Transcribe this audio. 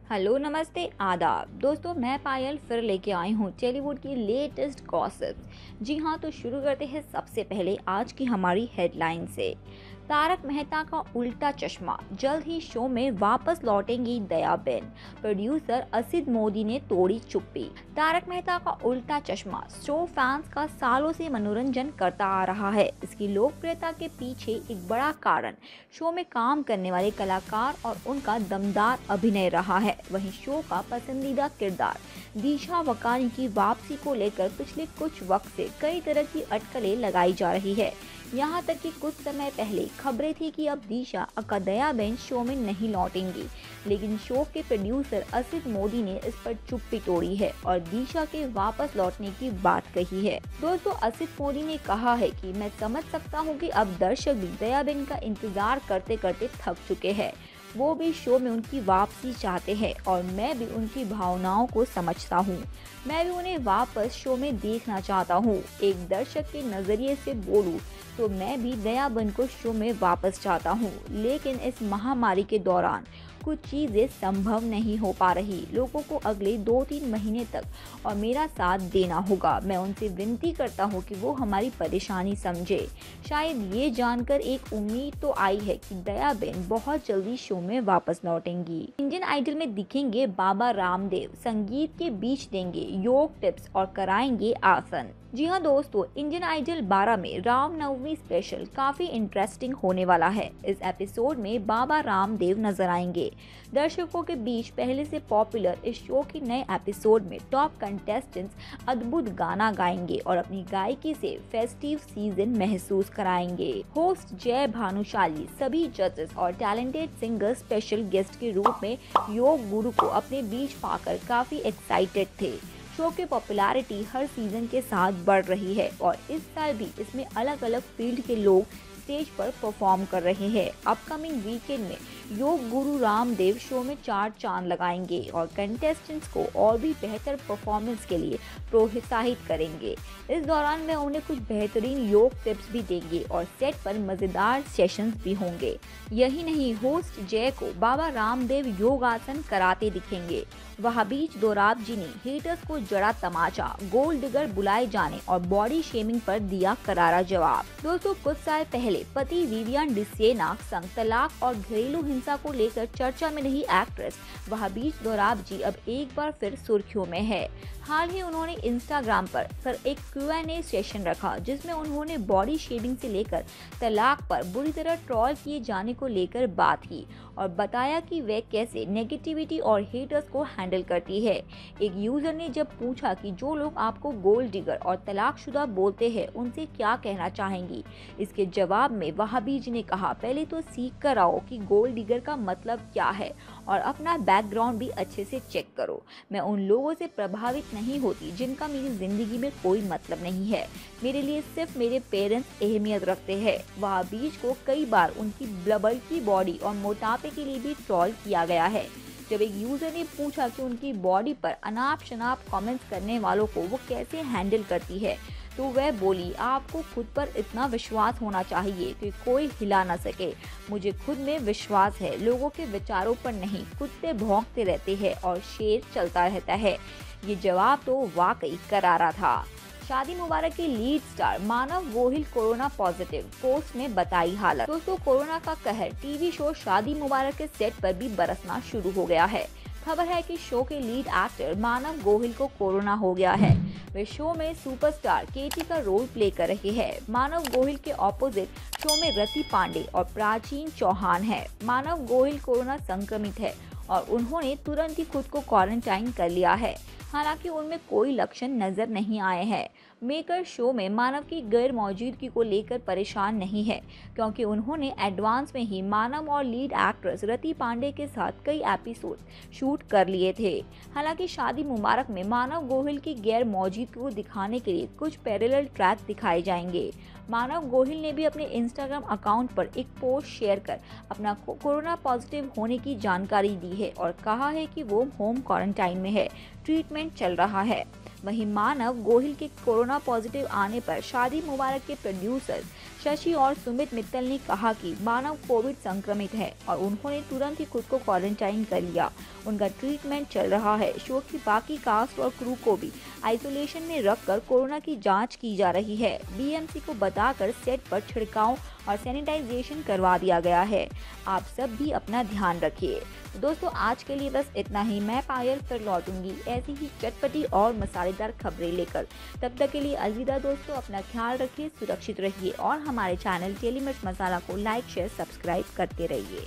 Hello नमस्ते आदाब दोस्तों, मैं पायल फिर लेके आई हूँ टॉलीवुड की लेटेस्ट गॉसिप्स। जी हाँ, तो शुरू करते हैं सबसे पहले आज की हमारी हेडलाइन से। तारक मेहता का उल्टा चश्मा, जल्द ही शो में वापस लौटेंगी दयाबेन। प्रोड्यूसर असित मोदी ने तोड़ी चुप्पी। तारक मेहता का उल्टा चश्मा शो फैंस का सालों से मनोरंजन करता आ रहा है। इसकी लोकप्रियता के पीछे एक बड़ा कारण शो में काम करने वाले कलाकार और उनका दमदार अभिनय रहा है। वहीं शो का पसंदीदा किरदार दिशा वकानी की वापसी को लेकर पिछले कुछ वक्त से कई तरह की अटकलें लगाई जा रही है। यहाँ तक कि कुछ समय पहले खबरें थी कि अब दिशा अका दयाबेन शो में नहीं लौटेंगी, लेकिन शो के प्रोड्यूसर असित मोदी ने इस पर चुप्पी तोड़ी है और दिशा के वापस लौटने की बात कही है। दोस्तों, असित मोदी ने कहा है कि मैं समझ सकता हूँ कि अब दर्शक भी दयाबेन का इंतजार करते करते थक चुके हैं। वो भी शो में उनकी वापसी चाहते हैं और मैं भी उनकी भावनाओं को समझता हूँ। मैं भी उन्हें वापस शो में देखना चाहता हूँ। एक दर्शक के नजरिए से बोलूँ तो मैं भी दयाबेन को शो में वापस चाहता हूँ, लेकिन इस महामारी के दौरान कुछ चीजें संभव नहीं हो पा रही। लोगों को अगले 2-3 महीने तक और मेरा साथ देना होगा। मैं उनसे विनती करता हूँ कि वो हमारी परेशानी समझे। शायद ये जानकर एक उम्मीद तो आई है कि दयाबेन बहुत जल्दी शो में वापस लौटेंगी। इंडियन आइडल में दिखेंगे बाबा रामदेव, संगीत के बीच देंगे योग टिप्स और कराएंगे आसन। जी हाँ दोस्तों, इंडियन आइडल 12 में रामनवमी स्पेशल काफी इंटरेस्टिंग होने वाला है। इस एपिसोड में बाबा रामदेव नजर आएंगे। दर्शकों के बीच पहले से पॉपुलर इस शो के नए एपिसोड में टॉप कंटेस्टेंट्स अद्भुत गाना गाएंगे और अपनी गायकी से फेस्टिव सीजन महसूस कराएंगे। होस्ट जय भानुशाली, सभी जजेस और टैलेंटेड सिंगर स्पेशल गेस्ट के रूप में योग गुरु को अपने बीच पाकर काफी एक्साइटेड थे। शो की पॉपुलैरिटी हर सीजन के साथ बढ़ रही है और इस साल भी इसमें अलग अलग फील्ड के लोग स्टेज पर परफॉर्म कर रहे हैं। अपकमिंग वीकेंड में योग गुरु रामदेव शो में 4 चांद लगाएंगे और कंटेस्टेंट्स को और भी बेहतर परफॉर्मेंस के लिए प्रोत्साहित करेंगे। इस दौरान वे उन्हें कुछ बेहतरीन योग टिप्स भी देंगे और सेट पर मजेदार सेशंस भी होंगे। यही नहीं, होस्ट जय को बाबा रामदेव योगासन कराते दिखेंगे। वहाँ बीच दोराब जी ने हेटर्स को जड़ा तमाचा, गोल्ड डिगर बुलाए जाने और बॉडी शेमिंग पर दिया करारा जवाब। दोस्तों, कुछ साल पहले पति विवियन डिसेना संग तलाक और घरेलू हिंसा को लेकर चर्चा में रही एक्ट्रेस वहाँ बीच दोराब जी अब एक बार फिर सुर्खियों में है। हाल ही उन्होंने इंस्टाग्राम पर एक Q&A सेशन रखा, जिसमें उन्होंने बॉडी शेमिंग से लेकर तलाक पर बुरी तरह ट्रोल किए जाने को लेकर बात की और बताया कि वे कैसे नेगेटिविटी और हेटर्स को हैंडल करती है। एक यूजर ने जब पूछा कि जो लोग आपको गोल्ड डिगर और तलाकशुदा बोलते हैं उनसे क्या कहना चाहेंगी, इसके जवाब में वहाबी जी ने कहा, पहले तो सीख कर आओ कि गोल्ड डिगर का मतलब क्या है और अपना बैकग्राउंड भी अच्छे से चेक करो। मैं उन लोगों से प्रभावित नहीं होती जिनका मेरी जिंदगी में कोई मतलब नहीं है। मेरे लिए सिर्फ मेरे पेरेंट्स अहमियत रखते हैं। वहाँ बीच को कई बार उनकी ब्लबल्की बॉडी और मोटापे के लिए भी ट्रोल किया गया है। जब एक यूजर ने पूछा कि उनकी बॉडी पर अनाप शनाप कमेंट्स करने वालों को वो कैसे हैंडल करती है, तो वह बोली, आपको खुद पर इतना विश्वास होना चाहिए कि कोई हिला न सके। मुझे खुद में विश्वास है, लोगों के विचारों पर नहीं। कुत्ते भौंकते रहते हैं और शेर चलता रहता है। ये जवाब तो वाकई करारा था। शादी मुबारक के लीड स्टार मानव गोहिल कोरोना पॉजिटिव, पोस्ट में बताई हालत। दोस्तों, कोरोना का कहर टीवी शो शादी मुबारक के सेट पर भी बरसना शुरू हो गया है। खबर है कि शो के लीड एक्टर मानव गोहिल को कोरोना हो गया है। वे शो में सुपरस्टार केटी का रोल प्ले कर रहे हैं। मानव गोहिल के ऑपोजिट शो में रति पांडे और प्राचीन चौहान है। मानव गोहिल कोरोना संक्रमित है और उन्होंने तुरंत ही खुद को क्वारंटाइन कर लिया है। हालांकि उनमें कोई लक्षण नजर नहीं आए हैं। मेकर शो में मानव की गैर मौजूदगी को लेकर परेशान नहीं है, क्योंकि उन्होंने एडवांस में ही मानव और लीड एक्ट्रेस रति पांडे के साथ कई एपिसोड शूट कर लिए थे। हालांकि शादी मुबारक में मानव गोहिल की गैर मौजूदगी को दिखाने के लिए कुछ पैरेलल ट्रैक दिखाए जाएंगे। मानव गोहिल ने भी अपने इंस्टाग्राम अकाउंट पर एक पोस्ट शेयर कर अपना कोरोना पॉजिटिव होने की जानकारी दी दी है और कहा है कि वो होम क्वारंटाइन में है, ट्रीटमेंट चल रहा है। वहीं मानव गोहिल के कोरोना पॉजिटिव आने पर शादी मुबारक के प्रोड्यूसर शशि और सुमित मित्तल ने कहा कि मानव कोविड संक्रमित है और उन्होंने तुरंत ही खुद को क्वारंटाइन कर लिया। उनका ट्रीटमेंट चल रहा है। शो की बाकी कास्ट और क्रू को भी आइसोलेशन में रखकर कोरोना की जांच की जा रही है। बीएमसी को बताकर सेट पर छिड़काव और सैनिटाइजेशन करवा दिया गया है। आप सब भी अपना ध्यान रखिए। दोस्तों, आज के लिए बस इतना ही। मैं पायल फिर लौटूंगी ऐसी ही चटपटी और मसालेदार खबरें लेकर। तब तक के लिए अलविदा दोस्तों, अपना ख्याल रखिए, सुरक्षित रहिए और हमारे चैनल डेली मिर्च मसाला को लाइक शेयर सब्सक्राइब करते रहिए।